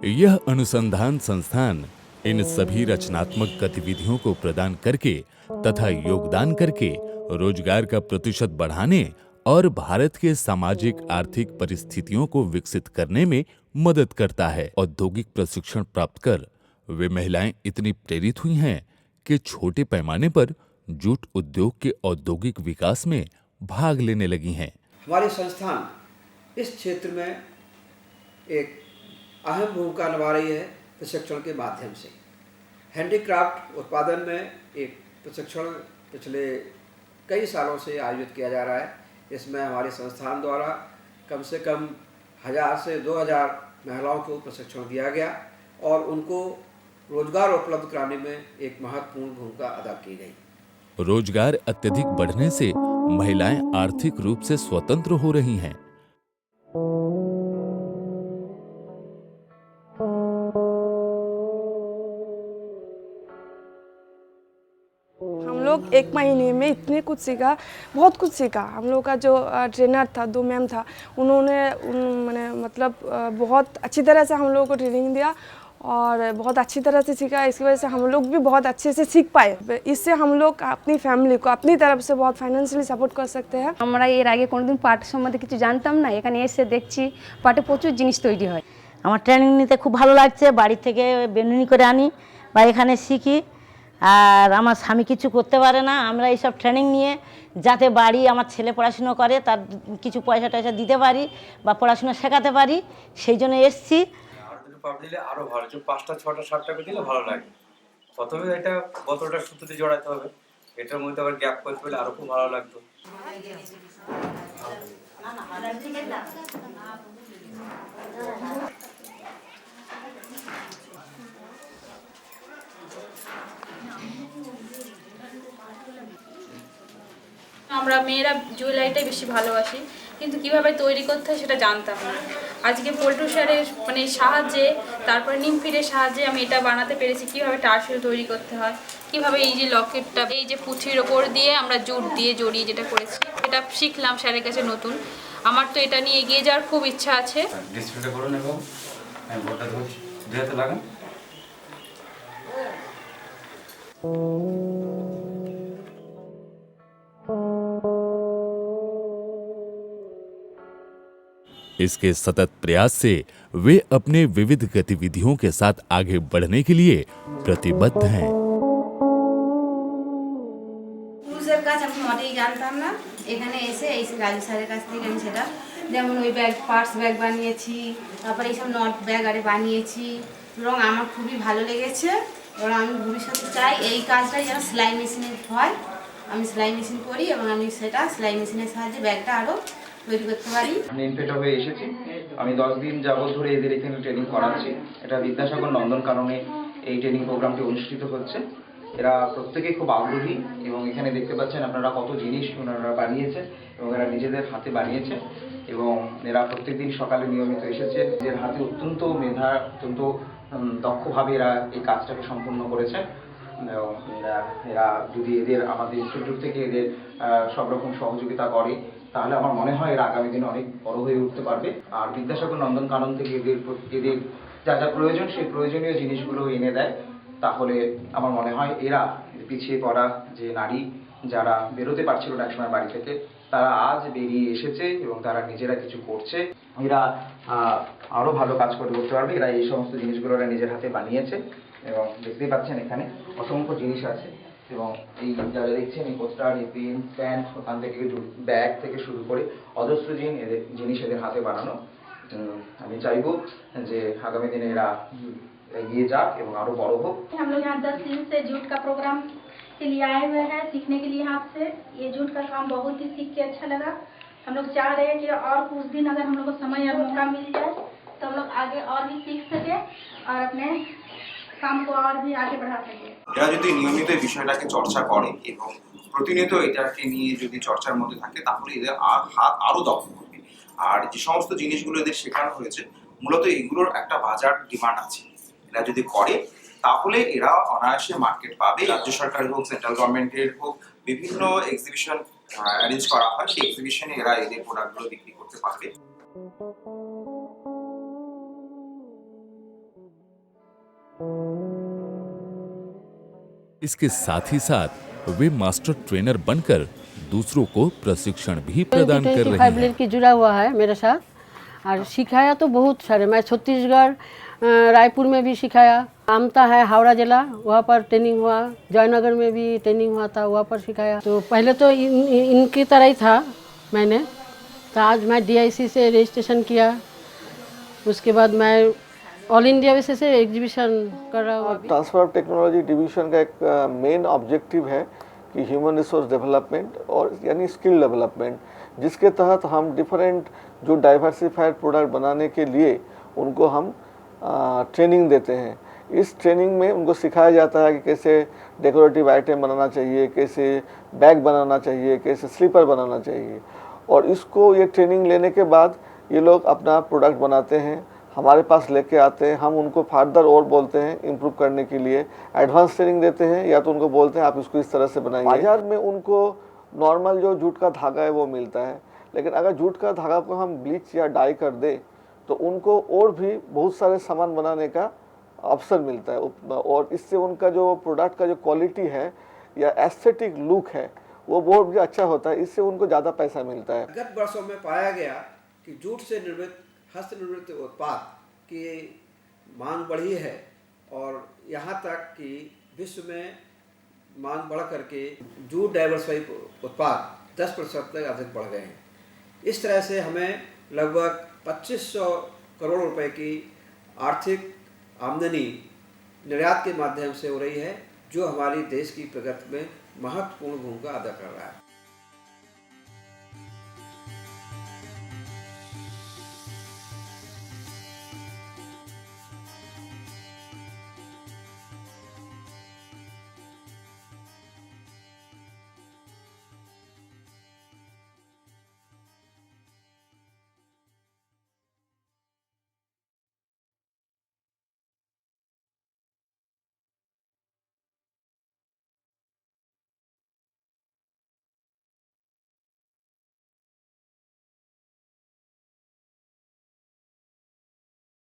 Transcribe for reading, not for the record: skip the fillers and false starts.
यह अनुसंधान संस्थान इन सभी रचनात्मक गतिविधियों को प्रदान करके तथा योगदान करके रोजगार का प्रतिशत बढ़ाने और भारत के सामाजिक आर्थिक परिस्थितियों को विकसित करने में मदद करता है। औद्योगिक प्रशिक्षण प्राप्त कर वे महिलाएं इतनी प्रेरित हुई हैं कि छोटे पैमाने पर जूट उद्योग के औद्योगिक विकास में भाग लेने लगी हैं। हमारी संस्थान इस क्षेत्र में एक अहम भूमिका निभा रही है प्रशिक्षण के माध्यम से। हैंडीक्राफ्ट उत्पादन में एक प्रशिक्षण पिछले कई सालों से आयोजित किया जा रहा है। इसमें हमारे संस्थान द्वारा कम से कम 1000 से 2000 महिलाओं को प्रशिक्षण दिया गया और उनको रोजगार उपलब्ध कराने में एक महत्वपूर्ण भूमिका अदा की गई। रोजगार अत्यधिक बढ़ने से महिलाएं आर्थिक रूप से स्वतंत्र हो रही हैं। हम लोग 1 महीने में इतने कुछ सीखा, बहुत कुछ सीखा। हम लोग का जो ट्रेनर था, 2 मैम था, उन्होंने बहुत अच्छी तरह से हम लोगों को ट्रेनिंग दिया और बहुत अच्छी तरह से सीखा। इसकी वजह से हम लोग भी बहुत अच्छे से सीख पाए। इससे हम लोग अपनी फैमिली को अपनी तरफ से बहुत फाइनेंशियली सपोर्ट कर सकते हैं। আমরা এর আগে কোনোদিন পাট সম্বন্ধে কিছু জানতাম না, এখানে এসে দেখছি পাটে প্রচুর জিনিস তৈরি হয়। আমার ট্রেনিং নিতে খুব ভালো লাগছে। বাড়ি থেকে বেনুনি করে আনি বা এখানে শিখি। আর আমার স্বামী কিছু করতে পারে না, আমরা এইসব ট্রেনিং নিয়ে যাতে বাড়ি আমার ছেলে পড়াশুনো করে তার কিছু পয়সা টয়সা দিতে পারি বা পড়াশোনা শেখাতে পারি, সেই জন্য এসছি। আর দুটো পাপ দিলে আরো ভালো, যে 5টা 6টা 7টা করে দিলে ভালো লাগে। প্রথমে এটা বোতলটা সুতোতে জড়াতে হবে, এটার মধ্যে আবার গ্যাপ করে ফেলে আরো খুব ভালো লাগতো। আমরা মেয়েরা জুয়েলারিটাই বেশি ভালোবাসি, কিন্তু কিভাবে তৈরি করতে হয় সেটা জানতাম না। আজকে পল্টু স্যারের সাহায্যে, তারপরে নিমফিরের সাহায্যে আমি এটা বানাতে পেরেছি, কিভাবে টার্সেল তৈরি করতে হয়, কিভাবে এই যে লকেটটা এই যে পুঁথির ওপর দিয়ে আমরা জুট দিয়ে জড়িয়ে যেটা করেছি, এটা শিখলাম স্যারের কাছে নতুন। আমার তো এটা নিয়ে এগিয়ে যাওয়ার খুব ইচ্ছা আছে। ডিসপ্লেটা করুন এবং আমি বোর্ডটা ধরছি, দুই হাতে লাগান। इसके सतत प्रयास से वे अपने विविध गतिविधियों के साथ आगे बढ़ने के लिए प्रतिबद्ध हैं। ক্রুজের কাজ আমি মোটেই জানতাম না, এখানে এসে এই রাজু স্যারের কাছ থেকে আমি সেটা, যেমন ওই ব্যাগ, পার্স ব্যাগ বানিয়েছি, তারপরে এইসব নট ব্যাগ আরে বানিয়েছি এবং আমার খুবই ভালো লেগেছে। এবং আমি ভবিষ্যতে চাই এই কাজটাই যেন সেলাই মেশিনে হয়, আমি সেলাই মেশিন করি এবং আমি সেটা সেলাই মেশিনের সাহায্যে ব্যাগটা আরও তৈরি করতে পারি। নেমপেটা হয়ে এসেছি। আমি 10 দিন যাবত ধরে এদের এখানে ট্রেনিং করাচ্ছি। এটা বিদ্যাসাগর নন্দনকাননে এই ট্রেনিং প্রোগ্রামটি অনুষ্ঠিত হচ্ছে। এরা প্রত্যেকেই খুব আগ্রহী এবং এখানে দেখতে পাচ্ছেন আপনারা কত জিনিস ওনারা বানিয়েছে এবং এরা নিজেদের হাতে বানিয়েছে এবং এরা প্রত্যেকদিন সকালে নিয়মিত এসেছে। নিজের হাতে অত্যন্ত মেধা, অত্যন্ত দক্ষভাবে এরা এই কাজটাকে সম্পূর্ণ করেছে। এরা যদি এদের আমাদের ইনস্টিটিউট থেকে এদের সব রকম সহযোগিতা করে তাহলে আমার মনে হয় এরা আগামী দিনে অনেক বড় হয়ে উঠতে পারবে। আর বিদ্যাসাগর নন্দনকানন থেকে এদের যা যা প্রয়োজন সেই প্রয়োজনীয় জিনিসগুলো এনে দেয়, তাহলে আমার মনে হয় এরা পিছিয়ে পড়া যে নারী যারা বেরোতে পারছিল না একসময় বাড়ি থেকে, তারা আজ বেরিয়ে এসেছে এবং তারা নিজেরা কিছু করছে। এরা আরও ভালো কাজ করতে পারবে। এরা এই সমস্ত জিনিসগুলো এরা নিজের হাতে বানিয়েছে এবং দেখতেই পাচ্ছেন এখানে অসংখ্য জিনিস আছে এবং এই যারা দেখছেন এই পোস্টার, এই পেন, প্যান্ট, ওখান থেকে ব্যাগ থেকে শুরু করে অজস্র জিনিস এদের হাতে বানানো। আমি চাইবো যে আগামী দিনে এরা এগিয়ে যাক এবং আরো বড় হোক। हम लोग यहाँ 10 दिन से जूट का प्रोग्राम के लिए आए हुए हैं, सीखने के लिए यहाँ से। ये जूट का काम बहुत ही सीख के अच्छा लगा। हम लोग चाह रहे हैं कि और कुछ दिन अगर हम लोग को समय और मौका मिल जाए तो हम लोग आगे और भी सीख सके और अपने काम को और भी आगे बढ़ा सके। এরা যদি নিয়মিত এই বিষয়টাকে চর্চা করে এবং প্রতিনিয়ত এটাকে নিয়ে যদি চর্চার মধ্যে থাকে তাহলে এদের হাত আরো দক্ষ হবে। আর যে সমস্ত জিনিসগুলো এদের শেখানো হয়েছে মূলত এগুলোর একটা বাজার ডিমান্ড আছে। এরা যদি করে তাহলে এরা অনায়াসে মার্কেট পাবে। রাজ্য সরকারের হোক, সেন্ট্রাল গভর্নমেন্টের হোক, বিভিন্ন এক্সিবিশন অ্যারেঞ্জ করা হয়, সেই এক্সিবিশনে এরা এদের প্রোডাক্টগুলো বিক্রি করতে পারবে। इसके साथ ही साथ वे मास्टर ट्रेनर बनकर दूसरों को प्रशिक्षण भी प्रदान कर रहे हैं। लड़की जुड़ा हुआ है मेरे साथ और सिखाया तो बहुत सारे। मैं छत्तीसगढ़ रायपुर में भी सिखाया, आमता है हावड़ा जिला, वहाँ पर ट्रेनिंग हुआ, जयनगर में भी ट्रेनिंग हुआ था, वहाँ पर सिखाया। तो पहले तो इनकी तरह ही था मैंने, तो आज मैं DIC से रजिस्ट्रेशन किया, उसके बाद मैं ऑल इंडिया बेसिस से एग्जीबिशन कर रहा हूँ। ट्रांसफर ऑफ टेक्नोलॉजी डिवीजन का एक मेन ऑब्जेक्टिव है कि ह्यूमन रिसोर्स डेवलपमेंट और यानी स्किल डेवलपमेंट, जिसके तहत हम डिफरेंट जो डाइवर्सिफाइड प्रोडक्ट बनाने के लिए उनको हम ट्रेनिंग देते हैं। इस ट्रेनिंग में उनको सिखाया जाता है कि कैसे डेकोरेटिव आइटम बनाना चाहिए, कैसे बैग बनाना चाहिए, कैसे स्लीपर बनाना चाहिए। और इसको ये ट्रेनिंग लेने के बाद ये लोग अपना प्रोडक्ट बनाते हैं, हमारे पास लेके आते हैं, हम उनको फर्दर और बोलते हैं इम्प्रूव करने के लिए, एडवांस ट्रेनिंग देते हैं, या तो उनको बोलते हैं आप इसको इस तरह से बनाइए। बाजार में उनको नॉर्मल जो जूट का धागा है वो मिलता है, लेकिन अगर जूट का धागा को हम ब्लीच या डाई कर दे तो उनको और भी बहुत सारे सामान बनाने का अवसर मिलता है, और इससे उनका जो प्रोडक्ट का जो क्वालिटी है या एस्थेटिक लुक है वो बहुत भी अच्छा होता है, इससे उनको ज़्यादा पैसा मिलता है। गत वर्षों में पाया गया कि जूट से निर्मित हस्तनिर्मित उत्पाद की मांग बढ़ी है, और यहाँ तक कि विश्व में मांग बढ़ करके जूट डाइवर्सिफाइड उत्पाद 10% तक अधिक बढ़ गए हैं। इस तरह से हमें लगभग 2500 करोड़ रुपए की आर्थिक आमदनी निर्यात के माध्यम से हो रही है, जो हमारी देश की प्रगति में महत्वपूर्ण भूमिका अदा कर रहा है।